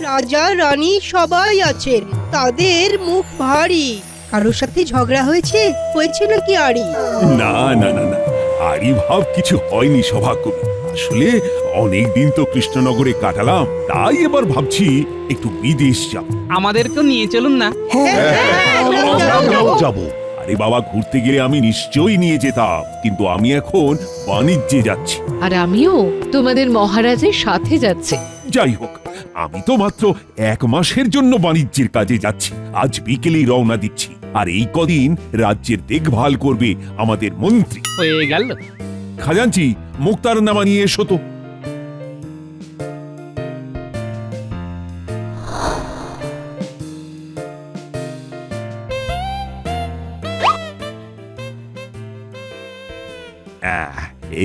রাজা রানী সবাই আছেন, তাদের মুখ ভারী। কারোর সাথে ঝগড়া হয়েছে নাকি আরি? না না না না, আরি ভাব কিছু হয়নি সভাকবি। আসলে অনেকদিন তো কৃষ্ণনগরে কাটালাম, তাই এবার ভাবছি একটু বিদেশ যাব। আমাদেরকেও নিয়ে চলুন না। যাব। আরে বাবা, ঘুরতে গেলে আমি নিশ্চয়ই নিয়ে যেতাম, কিন্তু আমি এখন বাণিজ্যে যাচ্ছি। আর আমিও তোমাদের মহারাজের সাথে যাচ্ছি। যাই হোক, আমি তো মাত্র 1 মাসের জন্য বাণিজ্যের কাজে যাচ্ছি। আজ বিকেলেই রওনা দিচ্ছি। আর এই কদিন রাজ্যের দেখভাল করবে আমাদের মন্ত্রী। হয়ে গেল। খাজাঞ্চি, মুক্তারনামা নিয়ে এসো তো।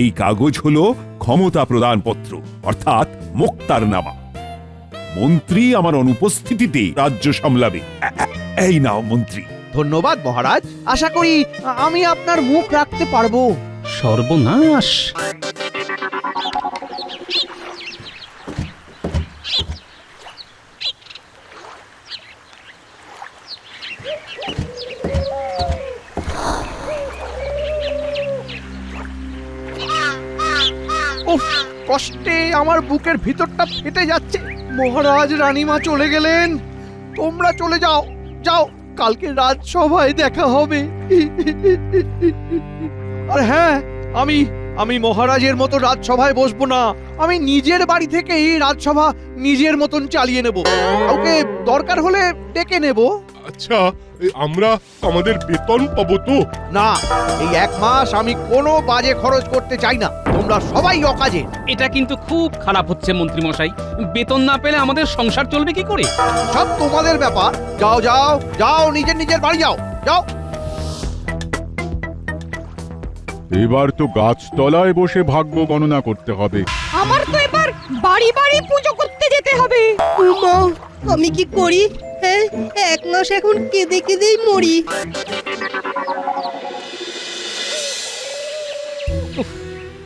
এই কাগজ হলো ক্ষমতা প্রদান পত্র, অর্থাৎ মুক্তারনামা। মন্ত্রী আমার অনুপস্থিতিতে রাজ্য সামলাবে। এই নাও মন্ত্রী। ধন্যবাদ মহারাজ, আশা করি আমি আপনার মুখ রাখতে পারবো। সর্বনাশ! উফ, কষ্টে আমার বুকের ভিতরটা ফেটে যাচ্ছে। মহারাজ রানীমা চলে গেলেন, তোমরা চলে যাও। যাও, কালকে রাজসভায় দেখা হবে। আর হ্যাঁ, আমি মহারাজের মতো রাজসভায় বসবো না। আমি নিজের বাড়ি থেকেই রাজসভা নিজের মতন চালিয়ে নেব। কাউকে দরকার হলে ডেকে নেব। আচ্ছা, আমরা আমাদের বেতন পাবো তো? না, এই 1 মাস আমি কোনো বাজে খরচ করতে চাই না। তোমরা সবাই অকাজে। এটা কিন্তু খুব খারাপ হচ্ছে মন্ত্রী মশাই। বেতন না পেলে আমাদের সংসার চলবে কি করে? সব তোমাদের ব্যাপার। যাও যাও যাও, নিজের নিজের বাড়ি যাও। যাও। এবার তো গাছতলায় বসে ভাগ্য গণনা করতে হবে। আমার তো এবার বাড়ি বাড়ি পুজো করতে যেতে হবে। মা, আমি কি করি? হ্যাঁ, 1 মাস এখন কেঁদে কেঁদেই মরি।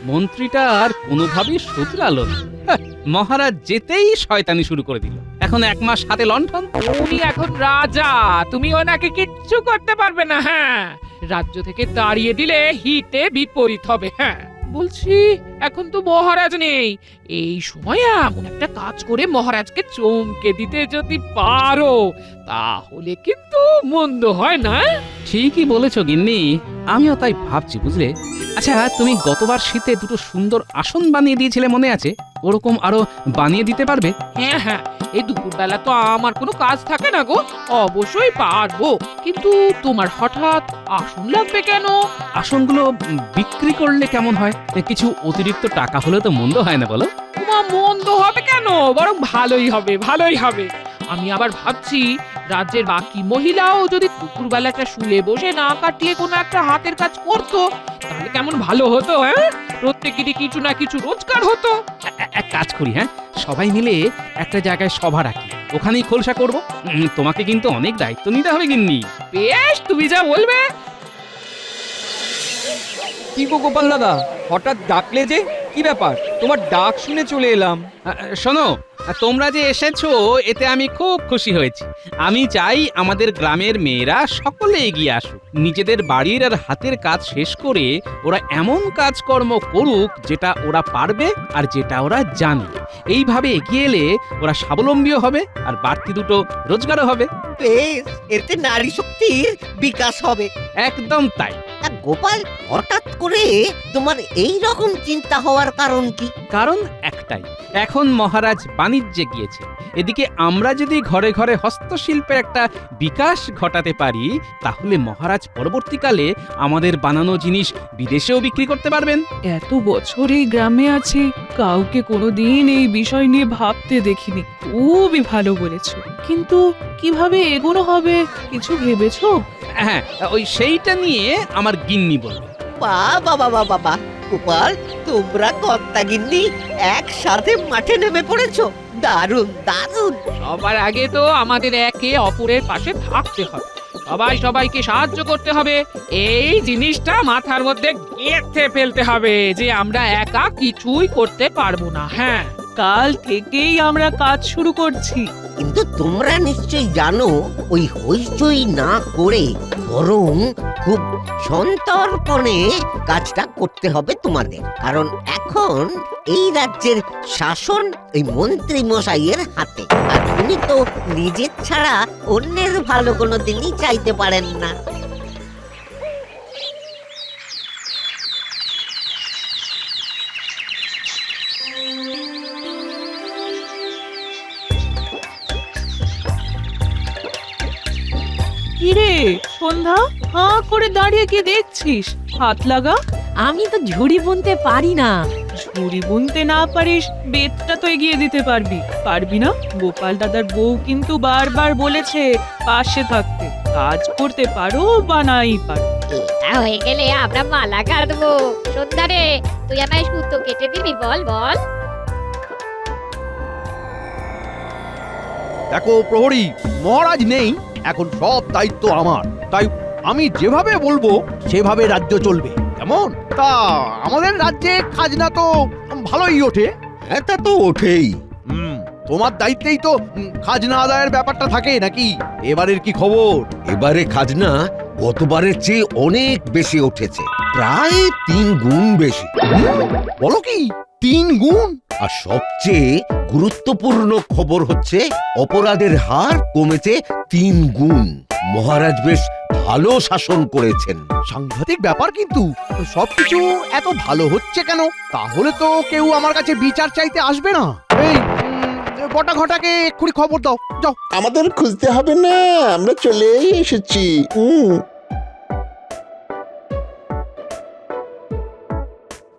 মন্ত্রীটা আর কোনোভাবেই শুধরালো না। হ্যাঁ, মহারাজ যেতেই শয়তানি শুরু করে দিল। এখন 1 মাস হাতে লণ্ঠন। উনি এখন রাজা, তুমি ওনাকে কিচ্ছু করতে পারবে না। হ্যাঁ, রাজ্য থেকে তাড়িয়ে দিলে হিতে বিপরীত হবে। হ্যাঁ, বলছি এখন তো মহারাজ নেই। এই সময় এমন একটা কাজ করে মহারাজকে চমকে দিতে যদি পারো, তাহলে কিন্তু মন্দ হয় না। ঠিকই বলেছো গিন্নি, আমিও তাই ভাবছি, বুঝলে। আচ্ছা, তুমি গতবার শীতে 2টো সুন্দর আসন বানিয়ে দিয়েছিলে, মনে আছে? ওরকম আরো বানিয়ে দিতে পারবে? হ্যাঁ হ্যাঁ, এই দুপুরবেলা তো আমার কোনো কাজ থাকে না গো। অবশ্যই পারবো, কিন্তু তোমার হঠাৎ আসন লাগবে কেন? আসনগুলো বিক্রি করলে কেমন হয়? কিছু অতিরিক্ত টাকা হলে তো মন্দ হয় না, বলো? তোমার মন্দ হবে কেন, বরং ভালোই হবে, ভালোই হবে। আমি আবার ভাবছি, রাজ্যের বাকি মহিলাও যদি দুপুরবেলাটা শুলে বসে না কাটিয়ে কোনো একটা হাতের কাজ করতো, তাহলে কেমন ভালো হতো। হ্যাঁ, প্রত্যেকেরই কিছু না কিছু রোজগার হতো। এক কাজ করি, হ্যাঁ, সবাই মিলে একটা জায়গায় সভা রাখি, ওখানেই খোলসা করব। তোমাকে কিন্তু অনেক দায়িত্ব নিতে হবে গিন্নি। বেশ, তুমি যা বলবে। কি গো গোপাল দাদা, হঠাৎ ডাকলে যে? কি ব্যাপার? তোমার ডাক শুনে চলে এলাম। শোনো, তোমরা যে এসেছো এতে আমি খুব খুশি হয়েছি। আমি চাই আমাদের গ্রামের মেয়েরা সকলে এগিয়ে আসুক, নিজেদের বাড়ির আর হাতের কাজ শেষ করে ওরা এমন কাজকর্ম করুক যেটা ওরা পারবে আর যেটা ওরা জানে। এইভাবে এগিয়ে এলে ওরা স্বাবলম্বীও হবে আর বাড়তি 2টো রোজগারও হবে। বেশ, এতে নারী শক্তির বিকাশ হবে। একদম তাই। গোপাল, হঠাৎ করে তোমার এই রকম চিন্তা হওয়ার কারণ কি? কারণ একটাই, এখন মহারাজ বাণিজ্যে গিয়েছে। এদিকে আমরা যদি ঘরে ঘরে হস্তশিল্পের একটা বিকাশ ঘটাতে পারি, তাহলে মহারাজ পরবর্তীকালে আমাদের বানানো জিনিস বিদেশেও বিক্রি করতে পারবেন। এত বছর এই গ্রামে আছি, কাউকে কোনোদিন এই বিষয় নিয়ে ভাবতে দেখিনি। খুবই ভালো বলেছো, কিন্তু কিভাবে এগোনো হবে কিছু ভেবেছো? হ্যাঁ, ওই সেইটা নিয়ে আমার গিন্নি বলবে। বাবা বাবা বাবা, গোপাল, তোমরা কর্তাগিন্নি একসাথে মাঠে নেমে পড়েছো। দারুণ দারুণ। সবার আগে তো আমাদের একে অপরের পাশে থাকতে হবে, সবাই সবাইকে সাহায্য করতে হবে। এই জিনিসটা মাথার মধ্যে গেঁথে ফেলতে হবে যে আমরা একা কিছুই করতে পারবো না। হ্যাঁ, কাল থেকেই আমরা কাজ শুরু করছি। কিন্তু তোমরা নিশ্চয়ই জানো ওই হইচই না করে বরং খুব সন্তর্পণে কাজটা করতে হবে তোমাদের, কারণ এখন এই রাজ্যের শাসন এই মন্ত্রী মশাইয়ের হাতে, আর উনি তো নিজের ছাড়া অন্যের ভালো কোনো দিনই চাইতে পারেন না। কিরে সন্ধ্যা, হাঁ করে দাঁড়িয়ে কি দেখছিস? হাত লাগা। আমি তো ঝুড়ি বুনতে পারি না। ঝুড়ি বুনতে না পারিস, বেতটা তো এগিয়ে দিতে পারবি। পারবি না? গোপাল দাদার বউ কিন্তু বারবার বলেছে পাশে থাকতে। কাজ করতে পারো বা নাই পারো। এটা হয়ে গেলে আমরা মালা গাঁথবো। সন্ধ্যা রে, তুই আমায় সুতো কেটে দিবি? বল বল। দেখো প্রহরী, মহারাজ নেই, এখন সব দায়িত্ব আমার, তাই আমি যেভাবে বলবো সেভাবে রাজ্য চলবে। কেমন? তা আমাদের রাজ্যে খাজনা তো ভালোই ওঠে। এটা তো ওঠেই। তোমার দায়িত্বেই তো খাজনা আদায়ের ব্যাপারটা থাকে নাকি? এবারের কি খবর? এবারে খাজনা গতবারের চেয়ে অনেক বেশি উঠেছে, প্রায় 3 গুণ বেশি। বলো কি 3 গুণ? আর সবচেয়ে গুরুত্বপূর্ণ খবর হচ্ছে অপরাধের হার কমেছে 3 গুণ। মহারাজ বেশ ভালো শাসন করেছেন। সাংঘাতিক ব্যাপার, কিন্তু সবকিছু এত ভালো হচ্ছে কেন? তাহলে তো কেউ আমার কাছে বিচার চাইতে আসবে না। এই বটা ঘটাকে এক্ষুনি খবর দাও, যাও। আমাদের খুঁজতে হবে না, আমরা চলেই এসেছি।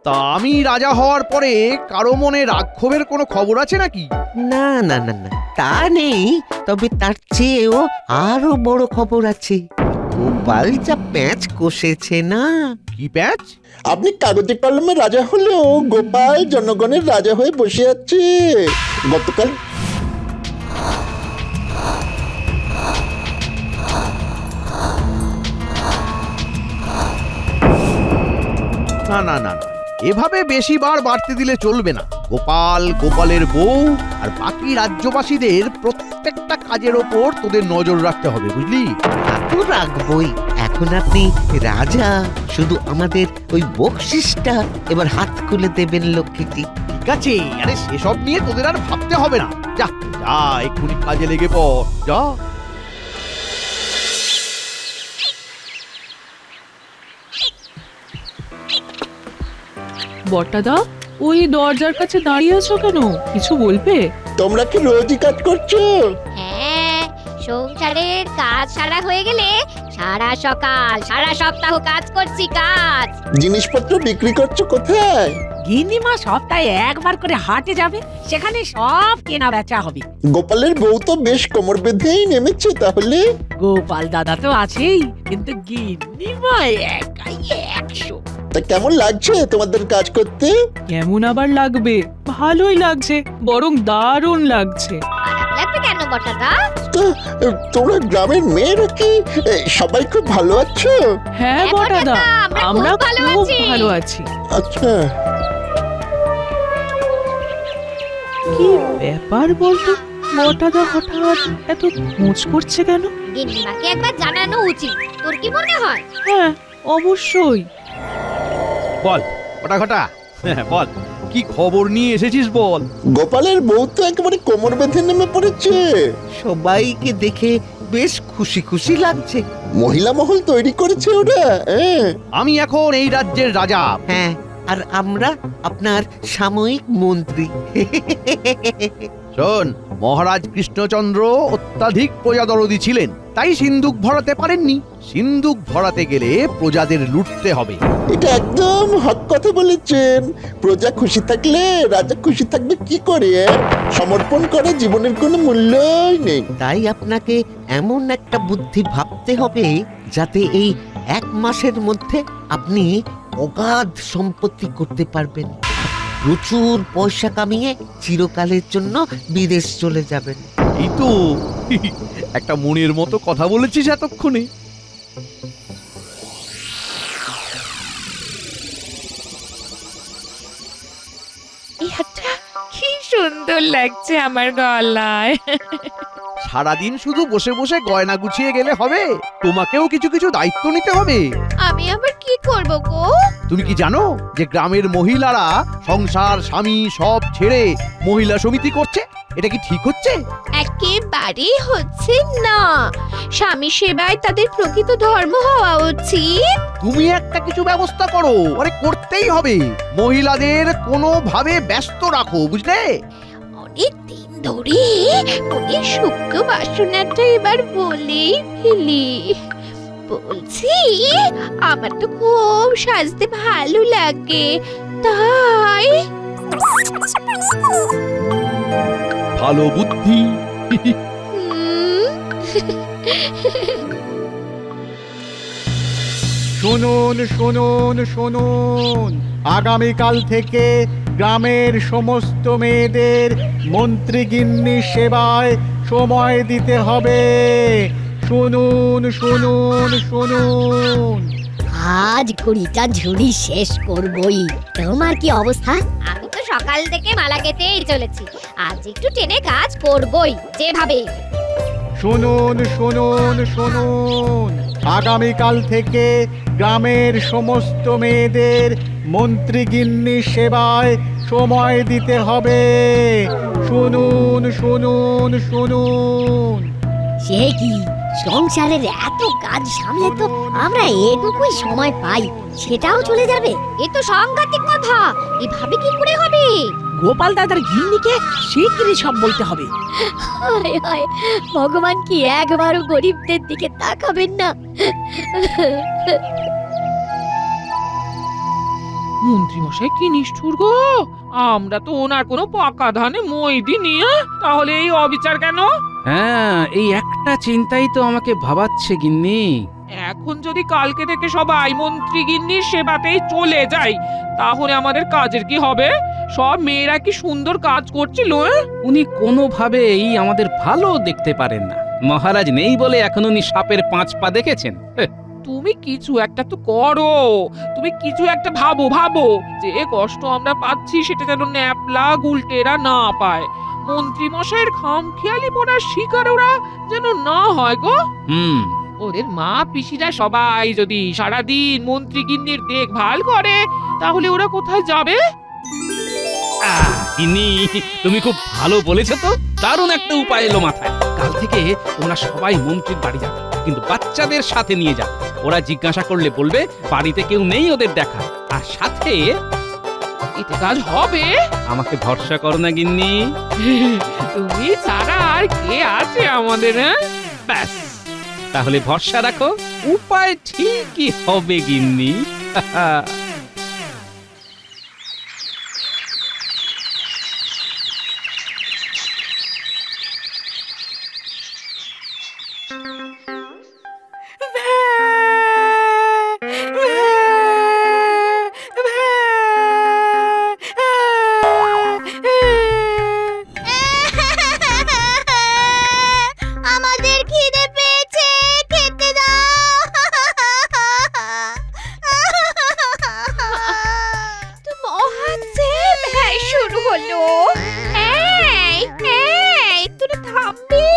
তা আমি রাজা হওয়ার পরে কারো মনে রাগ ক্ষোভের কোনো খবর আছে নাকি? না না না না, তা নেই, তবে তার চেয়েও আরো বড় খবর আছে। গোপাল যা প্যাঁচ কষেছে না। কি প্যাঁচ? আপনি কাগজে কলমে রাজা হলেও গোপাল জনগণের রাজা হয়ে বসে আছে। গতকাল না না না, এভাবে বেশি বার বাড়তে দিলে চলবে না। গোপাল, গোপালের বউ আর বাকি রাজ্যবাসীদের প্রত্যেকটা কাজের ওপর তোদের নজর রাখতে হবে, বুঝলি? তো রাখবই। এখন আপনি রাজা, শুধু আমাদের ওই বকশিসটা এবার হাত খুলে দেবেন লক্ষ্মীটি। ঠিক আছে, আরে সেসব নিয়ে তোদের আর ভাবতে হবে না। যা যা, এক্ষুনি কাজে লেগে পড়, যা। বটাদা, ওই দরজার কাছে দাঁড়িয়ে আছো কেন? কিছু বলবে? তোমরা কি রোজই কাজ করছো? হ্যাঁ, সংসারের কাজ সারা হয়ে গেলে সারা সকাল সারা সপ্তাহ কাজ করছি। কাজ জিনিসপত্র বিক্রি করছো কোথায়? গিন্নিমা সপ্তাহে একবার করে হাটে যাবে, সেখানে সব কেনা বেচা হবে। গোপালের বউ তো বেশ কোমর বেঁধেই নেমেছে তাহলে। গোপাল দাদা তো আছেই, কিন্তু গিন্নিমা একাই 100। তা কেমন লাগছে তোমাদের কাজ করতে? কেমন আবার লাগবে? ভালোই লাগছে, বরং দারুণ লাগছে। খারাপ লাগবে কেন বটাদা? তো তোমরা গ্রামের মেয়েরা কি সবাই খুব ভালো আছো? হ্যাঁ বটাদা, আমরা খুব ভালো আছি। আচ্ছা, কি ব্যাপার বলতো? বটাদা হঠাৎ এত খোঁজ করছে কেন? গিন্নিমাকে একবার জানানো উচিত, তোর কি মনে হয়? হ্যাঁ, অবশ্যই। বল বটা ঘটা, বল কি খবর নিয়ে এসেছিস বল। গোপালের বউ তো একেবারে কোমর বেঁধে নেমে পড়েছে। সবাইকে দেখে বেশ খুশি খুশি লাগছে। মহিলা মহল তৈরি করেছে ওরা। আমি এখন এই রাজ্যের রাজা। হ্যাঁ, আর আমরা আপনার সাময়িক মন্ত্রী। শোন, মহারাজ কৃষ্ণচন্দ্র অত্যাধিক প্রজাদরদি ছিলেন, তাই সিন্ধুক ভরাতে পারেননি। সিন্ধুক ভরাতে গেলে প্রজাদের লুটতে হবে। এটা একদম হক কথা বলেছেন। প্রজা খুশি থাকলে রাজা খুশি থাকবে কি করে? সমর্পণ করে জীবনের কোনো মূল্যই নেই। তাই আপনাকে এমন একটা বুদ্ধি ভাবতে হবে যাতে এই 1 মাসের মধ্যে আপনি অগাধ সম্পত্তি করতে পারবেন। প্রচুর পয়সা কামিয়ে চিরকালের জন্য বিদেশ চলে যাবেন। এই তো একটা মনের মতো কথা বলেছিস এতক্ষণে। এটা কি সুন্দর লাগছে আমার গলায়। সারাদিন শুধু বসে বসে গয়না গুছিয়ে গেলে হবে, তোমাকেও কিছু কিছু দায়িত্ব নিতে হবে। আমি আবার কি করব গো? তুমি কি জানো যে গ্রামের মহিলারা সংসার স্বামী সব ছেড়ে মহিলা সমিতি করছে? এটা কি ঠিক হচ্ছে? একেবারেই হচ্ছে না। স্বামী সেবায় তাদের প্রকৃত ধর্ম হওয়া উচিত। তুমি একটা কিছু ব্যবস্থা করো, আরে করতেই হবে। মহিলাদের কোনোভাবে ব্যস্ত রাখো, বুঝলে? অনেক দিন ধরে ওই সূক্ষ্ম বাসনাটা এবার বলেই ফেলি। বলছি, আমার তো খুব সাজতে ভালো লাগে, তাই ভালো বুদ্ধি। শুনুন শুনুন শুনুন, আগামীকাল থেকে গ্রামের সমস্ত মেয়েদের মন্ত্রীগিন্নি সেবায় সময় দিতে হবে। শুনুন শুনুন শুনুন। আজ কুড়িটা ঝুড়ি শেষ করবই। তোমার কি অবস্থা? আমি তো সকাল থেকে মালা গেতেই চলেছি, আজ একটু টেনে কাজ করবই যেভাবে। শুনুন শুনুন শুনুন, আগামীকাল থেকে গ্রামের সমস্ত মেয়েদের মন্ত্রীগিন্নি সেবায় সময় দিতে হবে। শুনুন শুনুন শুনুন। সে কি, সংসারের এত কাজ সামলে তো আমরা এটুকুই সময় পাই, সেটাও চলে যাবে? এ তো সাংঘাতিক কথা, এভাবে কি করে হবে? গোপাল দাদার গিন্নিকে শীঘ্রই সব বলতে হবে। হায় হায়, ভগবান কি একবারও গরিবদের দিকে তাকাবেন না? মন্ত্রী মশাই কি নিষ্ঠুর গো! আমরা তো ওনার কোনো পাকা ধানে মই দিইনি, তাহলে এই অবিচার কেন? হ্যাঁ, এই একটা চিন্তাই তো আমাকে ভাবাচ্ছে গিন্নি। এখন যদি কালকে থেকে সবাই মন্ত্রী গিন্নির সেবাতেই চলে যাই, তাহলে আমাদের কাজের কি হবে? সব মেয়েরা কি সুন্দর কাজ করছিল? উনি কোনোভাবেই আমাদের ভালো দেখতে পারেন না। মহারাজ নেই বলে এখন উনি সাপের 5 পা দেখেছেন। তুমি কিছু একটা তো করো, তুমি কিছু একটা ভাবো ভাবো, যে কষ্ট আমরা পাচ্ছি সেটা যেন ন্যাপলা গুলটেরা না পায়। মন্ত্রী মশাইয়ের খামখেয়ালি পড়ার শিকার ওরা যেন না হয় গো। ওদের মা পিসিরা সবাই যদি সারাদিন মন্ত্রী গিন্নির দেখভাল করে, তাহলে ওরা কোথায় যাবে? গিন্নি, তুমি খুব ভালো বলেছো তো। দারুণ একটা উপায় এলো মাথায়। কাল থেকে তোমরা সবাই মন্ত্রীর বাড়ি যাবে, কিন্তু বাচ্চাদের সাথে নিয়ে যাবে। ওরা জিজ্ঞাসা করলে বলবে বাড়িতে কেউ নেই ওদের দেখা। আর সাথে এতে কাজ হবে। আমাকে ভরসা করো না গিন্নি। তুমি ছাড়া আর কে আছে আমাদের? ব্যাস, তাহলে ভরসা রাখো, উপায় ঠিকই হবে গিন্নি। আমাদের খিদে পেয়েছে, খেতে দাও। তো মহাজে ভ্যাই শুরু হলো। এই এই, তুই থামবি?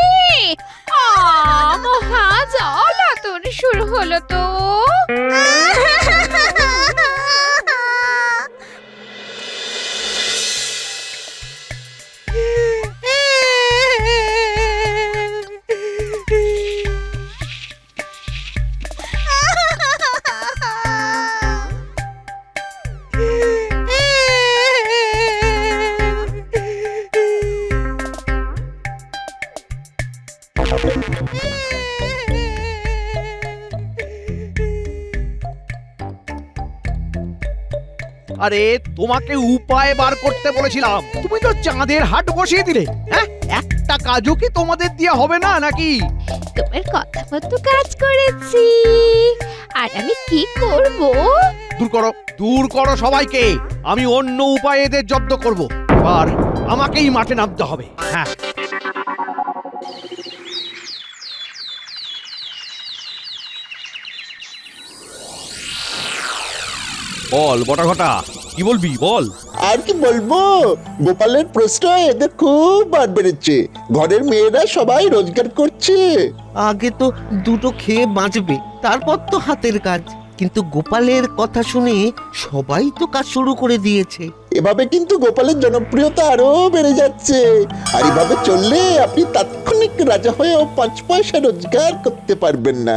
মহাজ অলাতন শুরু হলো তো। আরে তোমাকে উপায় বার করতে বলেছিলাম, তুমি তো চাঁদের হাট বসিয়ে দিলে। হ্যাঁ, একটা কাজও কি তোমাদের দিয়ে হবে না নাকি? তোমার কথা মতো কাজ করেছি, আর আমি কি করব? দূর করো সবাইকে। আমি অন্য উপায়ে এদের জব্দ করব। আর আমাকেই মাঠে নামতে হবে। হ্যাঁ, বল বটা ঘটা, কি বলবি বল। আর কি বলবো, গোপালের প্রশ্ন এদের খুব বার বেড়েছে। ঘরের মেয়েরা সবাই রোজগার করছে। আগে তো দুটো খেয়ে বাঁচবে, তারপর তো হাতের কাজ। কিন্তু গোপালের কথা শুনে সবাই তো কাজ শুরু করে দিয়েছে। এভাবে কিন্তু গোপালের জনপ্রিয়তা আরো বেড়ে যাচ্ছে। আর এভাবে চললে আপনি তাৎক্ষণিক রাজা হয়েও 5 পয়সা রোজগার করতে পারবেন না।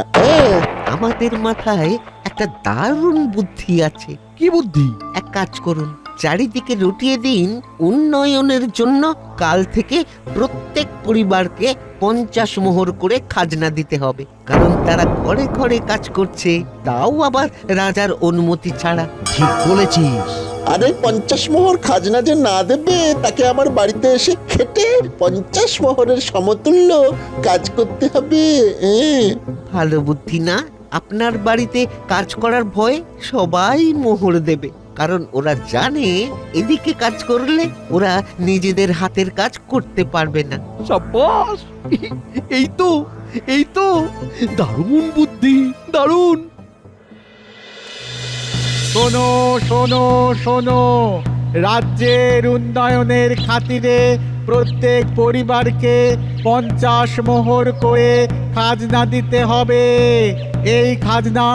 আমাদের মাথায় একটা দারুণ বুদ্ধি আছে। কি বুদ্ধি? এক কাজ করুন, চারিদিকে রটিয়ে দিন উন্নয়নের জন্য কাল থেকে প্রত্যেক পরিবারকে 50 মোহর করে খাজনা দিতে হবে। কারণ তারা ঘরে ঘরে কাজ করছে, তাও আবার রাজার অনুমতি ছাড়া। ঠিক বলেছিস। আরে 50 মোহর খাজনা যে না দেবে, তাকে আমার বাড়িতে এসে খেটে 50 মোহরের সমতুল্য কাজ করতে হবে। ভালো বুদ্ধি না? আপনার বাড়িতে কাজ করার ভয়ে সবাই মোহর দেবে, কারণ ওরা জানে এদিকে কাজ করলে ওরা নিজেদের হাতের কাজ করতে পারবে না। সাব্বাস! এই তো দারুণ বুদ্ধি, দারুণ। শোনো শোনো শোনো, রাজ্যের উন্নয়নের খাতিরে প্রত্যেক পরিবারকে 50 মোহর করে খাজনা দিতে হবে। এই খাজনা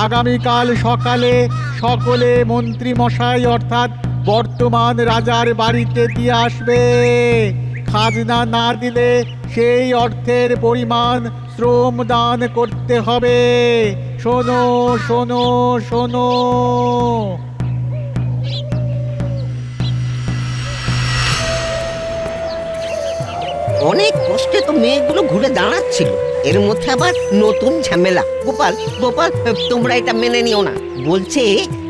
আগামীকাল সকালে সকলে মন্ত্রী মশাই অর্থাৎ বর্তমান রাজার বাড়িতে দিয়ে আসবে। খাজনা না দিলে সেই অর্থের পরিমাণ শ্রম দান করতে হবে। শোনো শোনো শোনো। অনেক কষ্টে তো মেয়েগুলো ঘুরে দাঁড়াচ্ছিল, এর মধ্যে আবার নতুন ঝামেলা। গোপাল গোপাল, তোমরা এটা মেনে নিও না। বলছে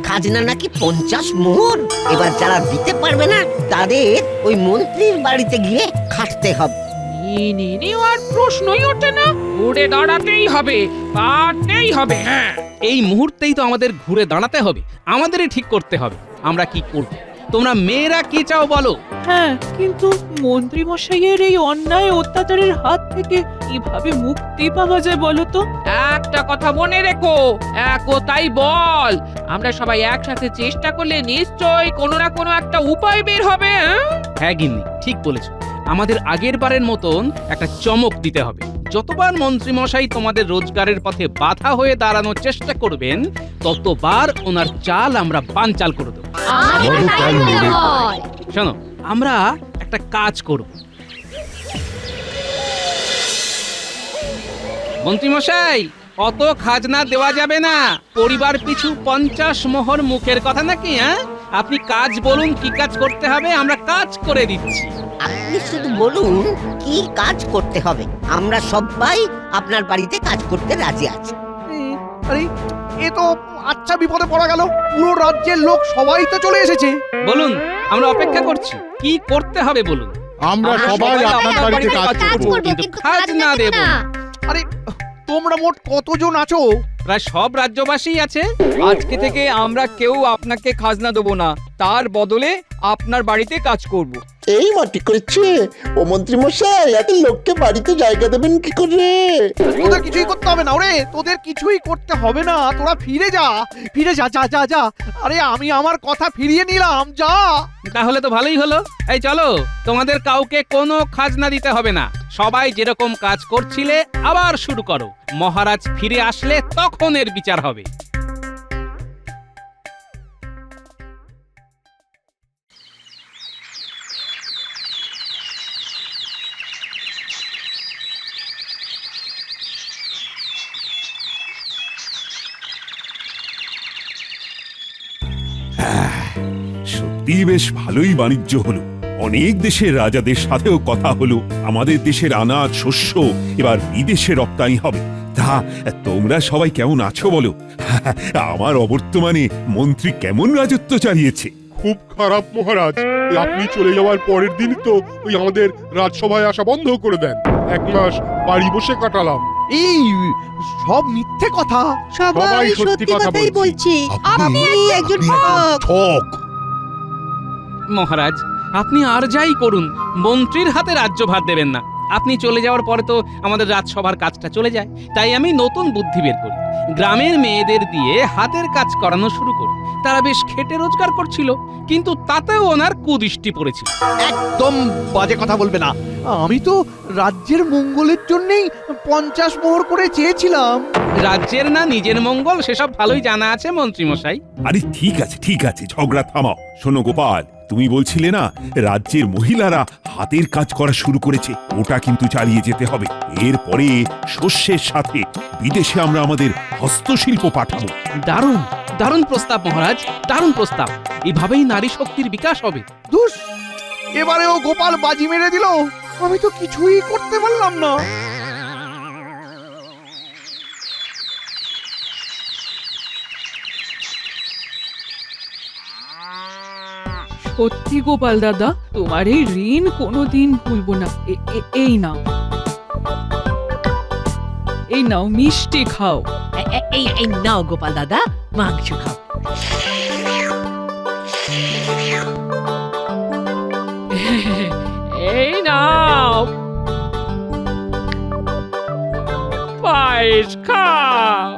খাজনা নাকি 50 মোহর। এবার যারা দিতে পারবে না তাদের ওই মন্ত্রীর বাড়িতে গিয়ে খাটতে হবে। আর প্রশ্নই ওঠে না, ঘুরে দাঁড়াতেই হবে, পারতেই হবে। হ্যাঁ, এই মুহূর্তেই তো আমাদের ঘুরে দাঁড়াতে হবে, আমাদেরই ঠিক করতে হবে আমরা কি করব। তোমরা মেয়েরা কি চাও বলো? হ্যাঁ, কিন্তু মন্ত্রী মশাইয়ের এই অন্যায় অত্যাচারের হাত থেকে কিভাবে মুক্তি পাওয়া যায় বলো তো? একটা কথা মনে রেখো, একতাই বল। আমরা সবাই একসাথে চেষ্টা করলে নিশ্চয়ই কোনো না কোনো একটা উপায় বের হবে। হ্যাঁ গিন্নি, ঠিক বলেছো। আমাদের আগের বারের মতন একটা চমক দিতে হবে। যতবার মন্ত্রী মশাই তোমাদের রোজগারের পথে বাধা হয়ে দাঁড়ানোর চেষ্টা করবেন, ততবার ওনার চাল আমরা বানচাল করে দেবো। শোনো, আমরা একটা কাজ করব। মন্ত্রী মশাই, অত খাজনা দেওয়া যাবে না। পরিবার পিছু 50 মোহর মুখের কথা নাকি? হ্যাঁ, আপনি কাজ বলুন, কি কাজ করতে হবে, আমরা কাজ করে দিচ্ছি। আপনি শুধু বলুন কি কাজ করতে হবে, আমরা সবাই আপনার বাড়িতে কাজ করতে রাজি আছি। আরে এ তো আচ্ছা বিপদে পড়া গেল। পুরো রাজ্যের লোক সবাই তো চলে এসেছে। বলুন, আমরা অপেক্ষা করছি। কি করতে হবে বলুন। আমরা সবাই আপনার বাড়িতে কাজ করব, কিন্তু খাজনা দেব। আরে তোমরা মোট কতজন আছো? প্রায় সব রাজ্যবাসী আছে। আজকে থেকে আমরা কেউ আপনাকে খাজনা দেবো না, তার বদলে আপনার বাড়িতে কাজ করব। এই মাটি করেছে ও মন্ত্রী মশাই, এত লোককে বাড়িতে জায়গা দেবেন কি করে? তোদের কিছুই করতে হবে না। ওরে, তোদের কিছুই করতে হবে না, তোরা ফিরে যা, ফিরে যা, যা যা যা। আরে আমি আমার কথা ফিরিয়ে নিলাম, যা। তাহলে তো ভালোই হলো। এই চলো, তোমাদের কাউকে কোনো খাজনা দিতে হবে না। সবাই যেরকম কাজ করছিলে আবার শুরু করো। মহারাজ ফিরে আসলে তখন এর বিচার হবে। সত্যি বেশ ভালোই বাণিজ্য হলো। অনেক দেশের রাজাদের সাথেও কথা হলো। আমাদের দেশের আনাজ শস্য এবার বিদেশে রপ্তানি হবে। তা তোমরা সবাই কেমন আছো বলো? আমার অবর্তমানে মন্ত্রী কেমন রাজত্ব চালিয়েছে? খুব খারাপ মহারাজ। আপনি চলে যাওয়ার পরের দিন তো ওই আমাদের রাজসভায় আসা বন্ধ করে দেন। 1 মাস বাড়ি বসে কাটালাম। এই সব মিথ্যে কথা। সবাই সত্যি কথাই বলছি। আপনি একজন ঠক। মহারাজ, আপনি আর যাই করুন, মন্ত্রীর হাতে রাজ্যভার দেবেন না। আপনি চলে যাওয়ার পরে তো আমাদের রাজসভার কাজটা চলে যায়। তাই আমি নতুন বুদ্ধি বের করি। গ্রামের মেয়েদের দিয়ে হাতের কাজ করানো শুরু করি। তারা বেশ খেটে রোজগার করছিল, কিন্তু তাতেও ওনার কুদৃষ্টি পড়েছিল। একদম বাজে কথা বলবে না। আমি তো রাজ্যের মঙ্গলের জন্যই 50 মোহর করে চেয়েছিলাম। রাজ্যের না নিজের মঙ্গল সেসব ভালোই জানা আছে মন্ত্রী মশাই। আরে ঠিক আছে ঝগড়া থামাও। শোনো গোপাল, তুমি বলছিলে না রাজ্যের মহিলারা হাতের কাজ করা শুরু করেছে, ওটা কিন্তু চালিয়ে যেতে হবে। এরপরে শস্যের সাথে বিদেশে আমরা আমাদের হস্তশিল্প পাঠাবো। দারুণ দারুণ প্রস্তাব মহারাজ, দারুণ প্রস্তাব। এভাবেই নারী শক্তির বিকাশ হবে। ধুস, এবারেও গোপাল বাজি মেরে দিল। আমি তো কিছুই করতে পারলাম না। সত্যি গোপাল দাদা, তোমার এই ঋণ কোনোদিন ভুলবো না। এই নাও, এই নাও মিষ্টি খাও। এই নাও গোপাল দাদা, মাংস খাও। এই নাও পায়েস খাও।